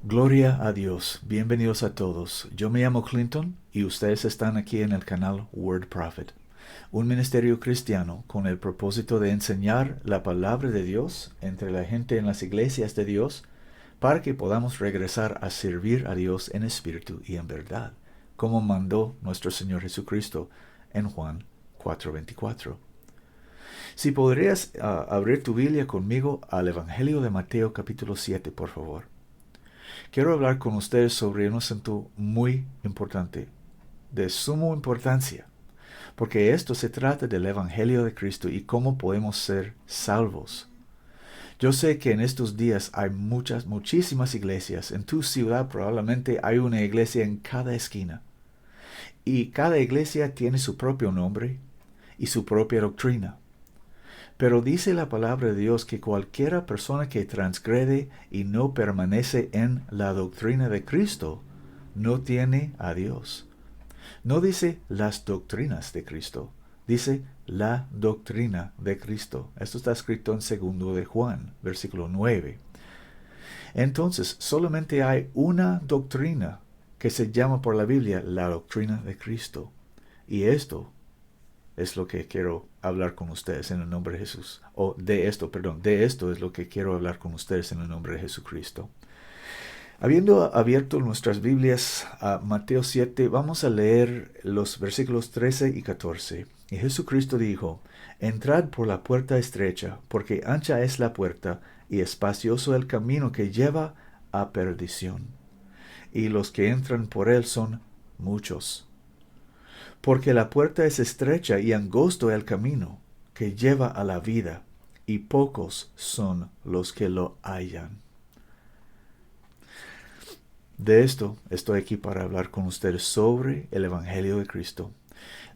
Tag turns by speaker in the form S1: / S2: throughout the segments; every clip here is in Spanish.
S1: Gloria a Dios, bienvenidos a todos. Yo me llamo Clinton y ustedes están aquí en el canal Word Prophet, un ministerio cristiano con el propósito de enseñar la palabra de Dios entre la gente en las iglesias de Dios para que podamos regresar a servir a Dios en espíritu y en verdad, como mandó nuestro Señor Jesucristo en Juan 4:24. Si podrías abrir tu Biblia conmigo al Evangelio de Mateo capítulo 7, por favor. Quiero hablar con ustedes sobre un asunto muy importante, de suma importancia, porque esto se trata del Evangelio de Cristo y cómo podemos ser salvos. Yo sé que en estos días hay muchísimas iglesias. En tu ciudad probablemente hay una iglesia en cada esquina. Y cada iglesia tiene su propio nombre y su propia doctrina. Pero dice la palabra de Dios que cualquiera persona que transgrede y no permanece en la doctrina de Cristo, no tiene a Dios. No dice las doctrinas de Cristo, dice la doctrina de Cristo. Esto está escrito en 2 de Juan, versículo 9. Entonces, solamente hay una doctrina que se llama por la Biblia la doctrina de Cristo. Y esto es lo que quiero hablar con ustedes en el nombre de Jesús. De esto es lo que quiero hablar con ustedes en el nombre de Jesucristo. Habiendo abierto nuestras Biblias a Mateo 7, vamos a leer los versículos 13 y 14. Y Jesucristo dijo: Entrad por la puerta estrecha, porque ancha es la puerta y espacioso el camino que lleva a perdición. Y los que entran por él son muchos. Porque la puerta es estrecha y angosto el camino que lleva a la vida, y pocos son los que lo hallan. De esto estoy aquí para hablar con ustedes sobre el Evangelio de Cristo.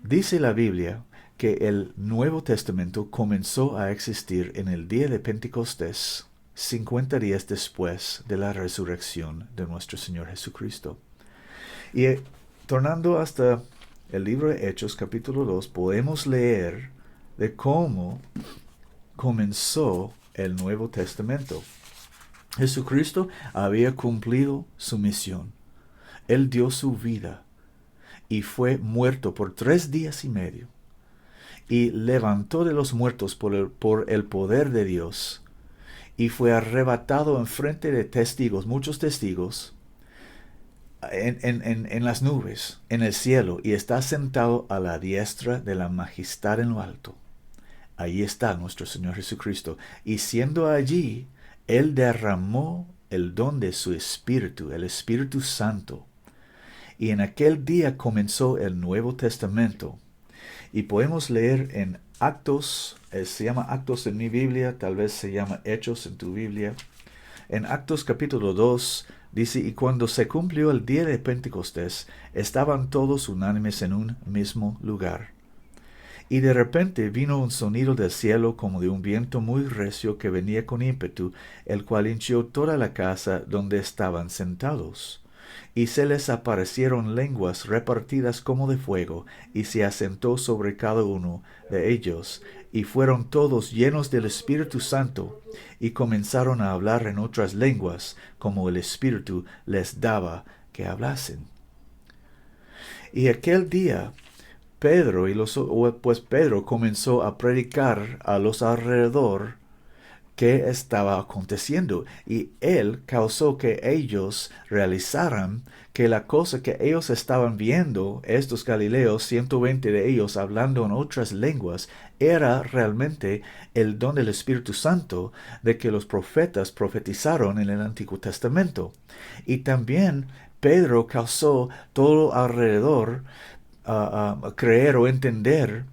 S1: Dice la Biblia que el Nuevo Testamento comenzó a existir en el día de Pentecostés, 50 días después de la resurrección de nuestro Señor Jesucristo. Y tornando hasta el libro de Hechos, capítulo 2, podemos leer de cómo comenzó el Nuevo Testamento. Jesucristo había cumplido su misión. Él dio su vida y fue muerto por 3 días y medio. Y levantó de los muertos por el poder de Dios. Y fue arrebatado en frente de testigos, muchos testigos, en las nubes, en el cielo, y está sentado a la diestra de la majestad en lo alto. Allí está nuestro Señor Jesucristo. Y siendo allí, Él derramó el don de su Espíritu, el Espíritu Santo. Y en aquel día comenzó el Nuevo Testamento. Y podemos leer en Actos, se llama Actos en mi Biblia, tal vez se llama Hechos en tu Biblia. En Actos capítulo 2 dice: Y cuando se cumplió el día de Pentecostés, estaban todos unánimes en un mismo lugar. Y de repente vino un sonido del cielo como de un viento muy recio que venía con ímpetu, el cual hinchió toda la casa donde estaban sentados. Y se les aparecieron lenguas repartidas como de fuego, y se asentó sobre cada uno de ellos, y fueron todos llenos del Espíritu Santo, y comenzaron a hablar en otras lenguas, como el Espíritu les daba que hablasen. Y aquel día Pedro comenzó a predicar a los alrededor qué estaba aconteciendo, y él causó que ellos realizaran que la cosa que ellos estaban viendo, estos Galileos, 120 de ellos hablando en otras lenguas, era realmente el don del Espíritu Santo de que los profetas profetizaron en el Antiguo Testamento. Y también Pedro causó todo alrededor creer o entender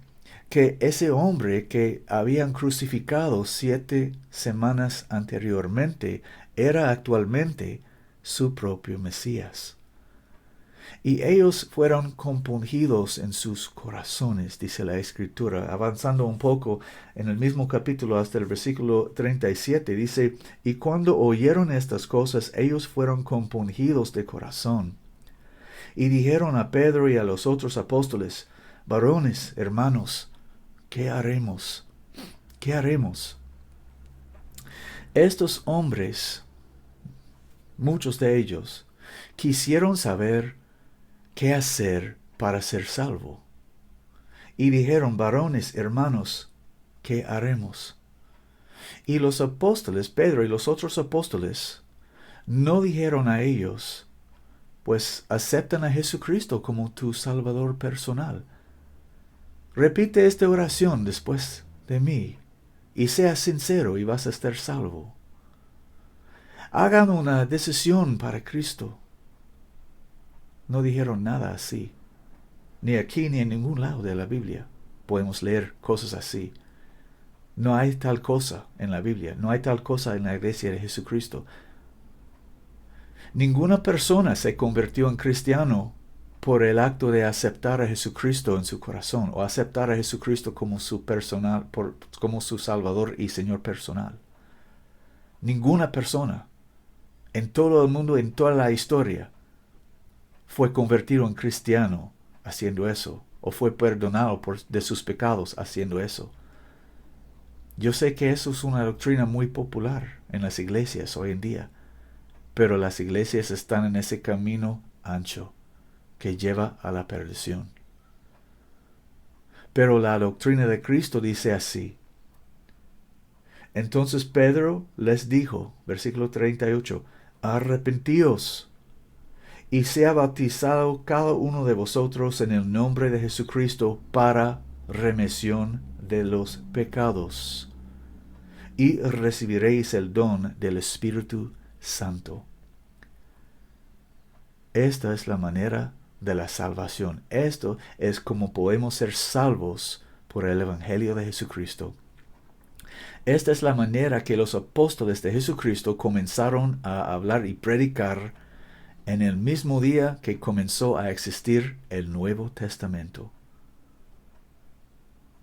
S1: que ese hombre que habían crucificado 7 semanas anteriormente era actualmente su propio Mesías. Y ellos fueron compungidos en sus corazones, dice la Escritura. Avanzando un poco en el mismo capítulo hasta el versículo 37, dice: Y cuando oyeron estas cosas, ellos fueron compungidos de corazón. Y dijeron a Pedro y a los otros apóstoles: Varones, hermanos, ¿qué haremos? ¿Qué haremos? Estos hombres muchos de ellos, quisieron saber qué hacer para ser salvo. Y dijeron, varones, hermanos, ¿qué haremos? Y los apóstoles, Pedro y los otros apóstoles, no dijeron a ellos, pues aceptan a Jesucristo como tu Salvador personal. Repite esta oración después de mí y sea sincero y vas a estar salvo. Hagan una decisión para Cristo. No dijeron nada así. Ni aquí ni en ningún lado de la Biblia podemos leer cosas así. No hay tal cosa en la Biblia. No hay tal cosa en la iglesia de Jesucristo. Ninguna persona se convirtió en cristiano por el acto de aceptar a Jesucristo en su corazón o aceptar a Jesucristo como como su Salvador y Señor personal. Ninguna persona en todo el mundo, en toda la historia, fue convertido en cristiano haciendo eso, o fue perdonado de sus pecados haciendo eso. Yo sé que eso es una doctrina muy popular en las iglesias hoy en día, pero las iglesias están en ese camino ancho que lleva a la perdición. Pero la doctrina de Cristo dice así. Entonces Pedro les dijo, versículo 38, arrepentíos y sea bautizado cada uno de vosotros en el nombre de Jesucristo para remisión de los pecados, y recibiréis el don del Espíritu Santo. Esta es la manera de la salvación. Esto es como podemos ser salvos por el Evangelio de Jesucristo. Esta es la manera que los apóstoles de Jesucristo comenzaron a hablar y predicar en el mismo día que comenzó a existir el Nuevo Testamento.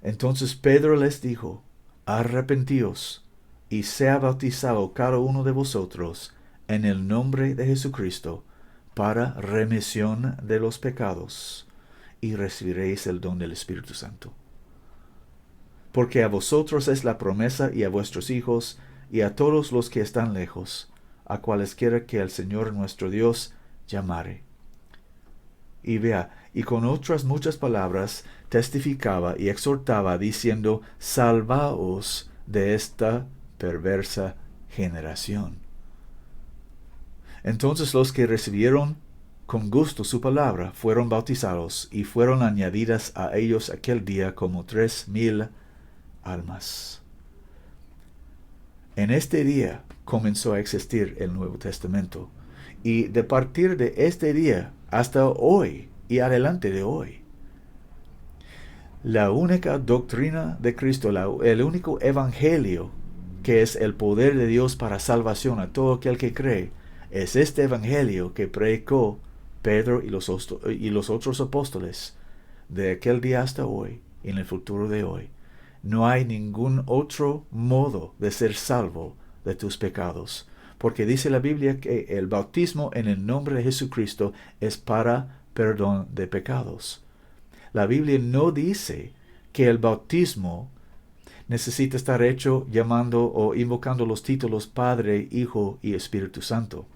S1: Entonces Pedro les dijo, arrepentíos y sea bautizado cada uno de vosotros en el nombre de Jesucristo para remisión de los pecados, y recibiréis el don del Espíritu Santo. Porque a vosotros es la promesa y a vuestros hijos y a todos los que están lejos, a cualesquiera que el Señor nuestro Dios llamare. Y vea, y con otras muchas palabras testificaba y exhortaba, diciendo, salvaos de esta perversa generación. Entonces los que recibieron con gusto su palabra fueron bautizados, y fueron añadidas a ellos aquel día como 3,000 almas. En este día comenzó a existir el Nuevo Testamento, y de partir de este día hasta hoy y adelante de hoy, la única doctrina de Cristo, el único evangelio que es el poder de Dios para salvación a todo aquel que cree, es este evangelio que predicó Pedro y los otros apóstoles de aquel día hasta hoy y en el futuro de hoy. No hay ningún otro modo de ser salvo de tus pecados, porque dice la Biblia que el bautismo en el nombre de Jesucristo es para perdón de pecados. La Biblia no dice que el bautismo necesita estar hecho llamando o invocando los títulos Padre, Hijo y Espíritu Santo.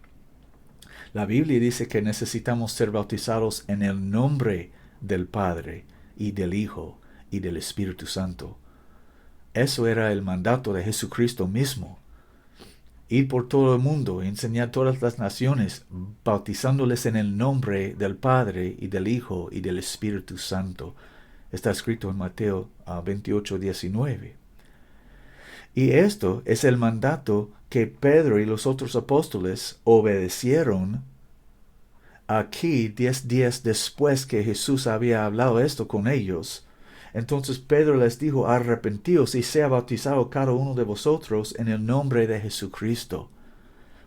S1: La Biblia dice que necesitamos ser bautizados en el nombre del Padre y del Hijo y del Espíritu Santo. Eso era el mandato de Jesucristo mismo. Ir por todo el mundo, enseñar a todas las naciones, bautizándoles en el nombre del Padre y del Hijo y del Espíritu Santo. Está escrito en Mateo 28:19. Y esto es el mandato que Pedro y los otros apóstoles obedecieron aquí 10 días después que Jesús había hablado esto con ellos. Entonces Pedro les dijo, arrepentíos y sea bautizado cada uno de vosotros en el nombre de Jesucristo.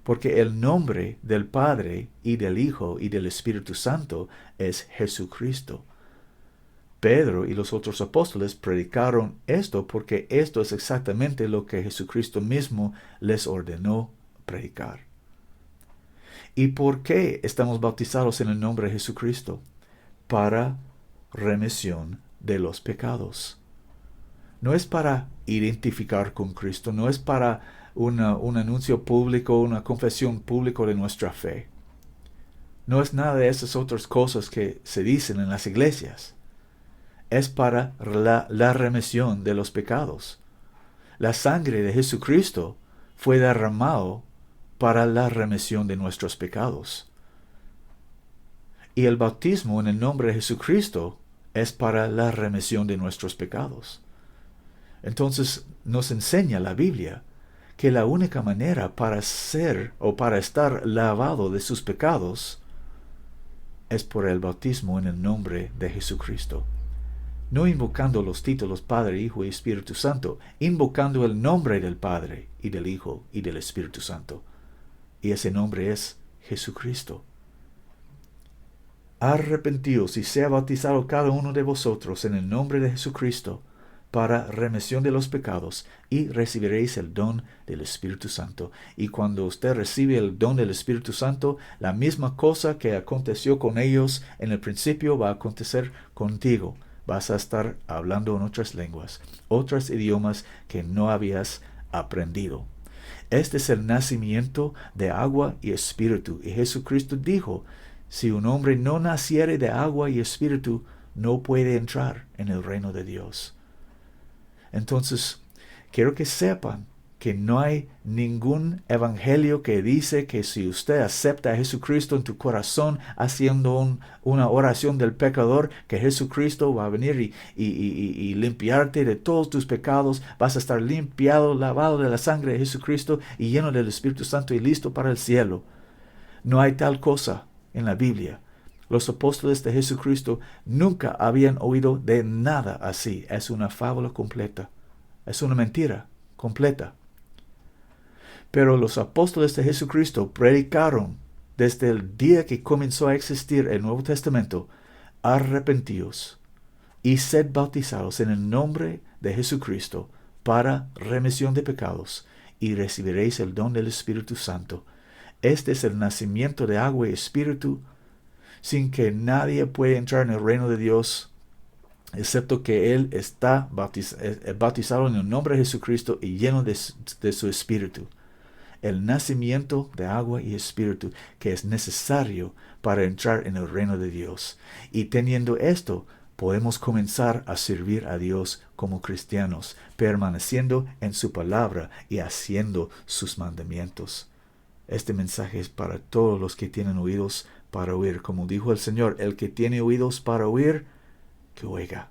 S1: Porque el nombre del Padre y del Hijo y del Espíritu Santo es Jesucristo. Pedro y los otros apóstoles predicaron esto porque esto es exactamente lo que Jesucristo mismo les ordenó predicar. ¿Y por qué estamos bautizados en el nombre de Jesucristo? Para remisión de los pecados. No es para identificar con Cristo, no es para un anuncio público, una confesión pública de nuestra fe. No es nada de esas otras cosas que se dicen en las iglesias. Es para la remisión de los pecados. La sangre de Jesucristo fue derramado para la remisión de nuestros pecados. Y el bautismo en el nombre de Jesucristo es para la remisión de nuestros pecados. Entonces nos enseña la Biblia que la única manera para ser o para estar lavado de sus pecados es por el bautismo en el nombre de Jesucristo. No invocando los títulos Padre, Hijo y Espíritu Santo, invocando el nombre del Padre y del Hijo y del Espíritu Santo. Y ese nombre es Jesucristo. Arrepentíos y sea bautizado cada uno de vosotros en el nombre de Jesucristo para remisión de los pecados, y recibiréis el don del Espíritu Santo. Y cuando usted recibe el don del Espíritu Santo, la misma cosa que aconteció con ellos en el principio va a acontecer contigo. Vas a estar hablando en otras lenguas, otros idiomas que no habías aprendido. Este es el nacimiento de agua y espíritu. Y Jesucristo dijo, si un hombre no naciere de agua y espíritu, no puede entrar en el reino de Dios. Entonces, quiero que sepan que no hay ningún evangelio que dice que si usted acepta a Jesucristo en tu corazón haciendo una oración del pecador, que Jesucristo va a venir y limpiarte de todos tus pecados, vas a estar limpiado, lavado de la sangre de Jesucristo y lleno del Espíritu Santo y listo para el cielo. No hay tal cosa en la Biblia. Los apóstoles de Jesucristo nunca habían oído de nada así. Es una fábula completa. Es una mentira completa. Pero los apóstoles de Jesucristo predicaron desde el día que comenzó a existir el Nuevo Testamento: arrepentíos y sed bautizados en el nombre de Jesucristo para remisión de pecados, y recibiréis el don del Espíritu Santo. Este es el nacimiento de agua y espíritu, sin que nadie pueda entrar en el reino de Dios, excepto que Él está bautizado en el nombre de Jesucristo y lleno de su Espíritu. El nacimiento de agua y espíritu que es necesario para entrar en el reino de Dios. Y teniendo esto, podemos comenzar a servir a Dios como cristianos, permaneciendo en su palabra y haciendo sus mandamientos. Este mensaje es para todos los que tienen oídos para oír. Como dijo el Señor, el que tiene oídos para oír, que oiga.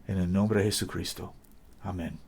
S1: En el nombre de Jesucristo. Amén.